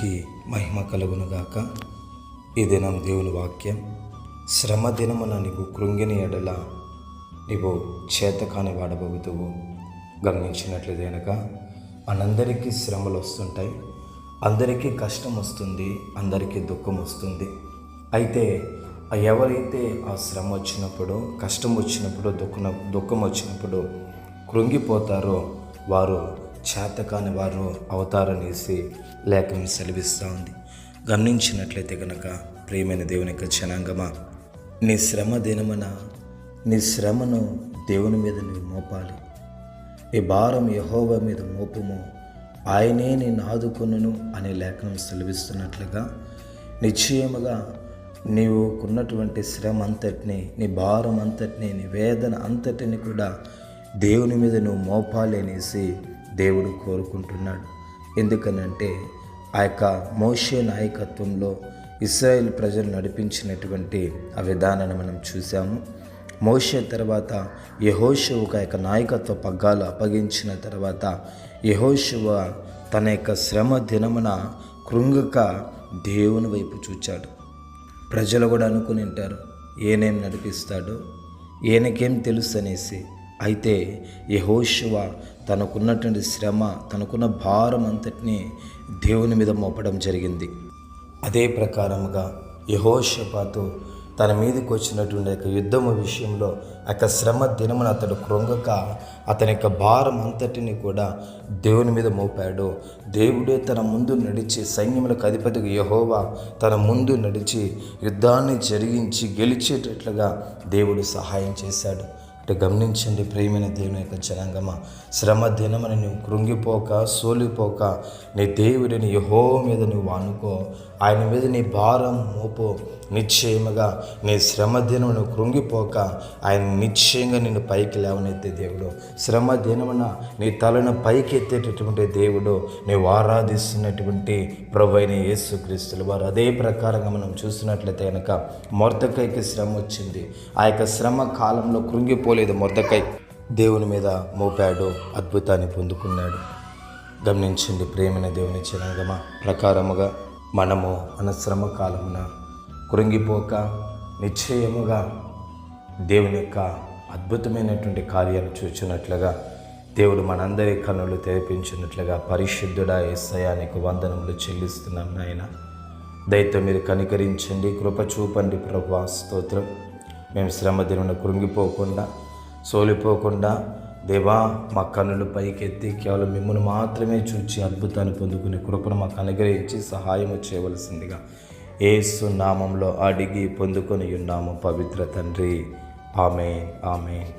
దేవునికి మహిమ కలుగునుగాక. ఈ దినం దేవుని వాక్యం, శ్రమ దినమున నీవు కృంగిని ఎడల నీవు చేతకాని వాడబోతువు. గమనించినట్లయితే మనందరికీ శ్రమలు వస్తుంటాయి, అందరికీ కష్టం వస్తుంది, అందరికీ దుఃఖం వస్తుంది. అయితే ఎవరైతే ఆ శ్రమ వచ్చినప్పుడు, కష్టం వచ్చినప్పుడు, దుఃఖం వచ్చినప్పుడు కృంగిపోతారో వారు చేతకాని వారు అవుతారనేసి లేఖనం సెలవిస్తూ ఉంది. గమనించినట్లయితే కనుక ప్రియమైన దేవుని యొక్క జనాంగమా, నీ శ్రమ దినమున నీ శ్రమను దేవుని మీద నువ్వు మోపాలి. ఈ భారం యెహోవా మీద మోపుము, ఆయనే నేను ఆదుకొనును అనే లేఖనం సెలవిస్తున్నట్లుగా నిశ్చయముగా నీవు ఉన్నటువంటి శ్రమ అంతటిని, నీ భారం అంతటిని, నీ వేదన అంతటిని కూడా దేవుని మీద నువ్వు మోపాలి అనేసి దేవుడు కోరుకుంటున్నాడు. ఎందుకనంటే ఆ యొక్క మోషే నాయకత్వంలో ఇశ్రాయేల్ ప్రజలు నడిపించినటువంటి ఆ విధానాన్ని మనం చూసాము. మోషే తర్వాత యెహోషువకు ఆ యొక్క నాయకత్వ పగ్గాలు అప్పగించిన తర్వాత యెహోషువ తన యొక్క శ్రమ దినమున కృంగక దేవుని వైపు చూచాడు. ప్రజలు కూడా అనుకుని ఉంటారు, ఈయనేం నడిపిస్తాడు, ఈయనకేం తెలుసు అనేసి. అయితే యెహోషువ తనకున్నటువంటి శ్రమ, తనకున్న భారం అంతటినీ దేవుని మీద మోపడం జరిగింది. అదే ప్రకారముగా యెహోషాపాతు తన మీదకి వచ్చినటువంటి యుద్ధము విషయంలో శ్రమ దినమున అతడు కృంగక అతని యొక్క భారం అంతటిని కూడా దేవుని మీద మోపాడు. దేవుడే తన ముందు నడిచి, సైన్యములకు అధిపతిగా యెహోవా తన ముందు నడిచి యుద్ధాన్ని జరిగించి గెలిచేటట్లుగా దేవుడు సహాయం చేశాడు. అంటే గమనించండి ప్రియమైన దేవుని యొక్క జనాంగమా, శ్రమ దినమని నువ్వు కృంగిపోక, సోలిపోక నీ దేవుడిని యెహోవా మీద నువ్వు ఆనుకో, ఆయన మీద నీ భారం మోపో. నిశ్చయముగా నీ శ్రమ దినమును కృంగిపోక ఆయన నిశ్చయంగా నిన్ను పైకి లేవనెత్తే దేవుడు. శ్రమ దినమున నీ తలను పైకి ఎత్తేటటువంటి దేవుడు నీవు ఆరాధిస్తున్నటువంటి ప్రభువైన యేసుక్రీస్తుల వారు. అదే ప్రకారంగా మనం చూసినట్లయితే కనుక మొర్దెకైకి శ్రమ వచ్చింది. ఆ యొక్క శ్రమ కాలంలో కృంగిపోలేదు. మొర్దెకై దేవుని మీద మోపాడు, అద్భుతాన్ని పొందుకున్నాడు. గమనించండి ప్రేమైన దేవుని జనాంగమా, ప్రకారముగా మనము మన శ్రమ కాలమున కృంగిపోక నిశ్చయముగా దేవుని యొక్క అద్భుతమైనటువంటి కార్యాలు చూచినట్లుగా దేవుడు మనందరి కన్నులు తెరిపించినట్లుగా పరిశుద్ధుడా యేసయ్యా నీకు వందనములు చెల్లిస్తున్నాం నాయన. దయతో మీరు కనికరించండి, కృప చూపండి ప్రభువా. స్తోత్రం. మేము శ్రమ దినమున కృంగిపోకుండా, సోలిపోకుండా దేవా మా కన్నులు పైకెత్తి కేవలం మిమ్మల్ని మాత్రమే చూచి అద్భుతాన్ని పొందుకునే కృపను మాకు అనుగ్రహించి సహాయము చేయవలసిందిగా యేసు నామంలో అడిగి పొందుకొని ఉన్నాము పవిత్ర తండ్రి. ఆమేన్, ఆమేన్.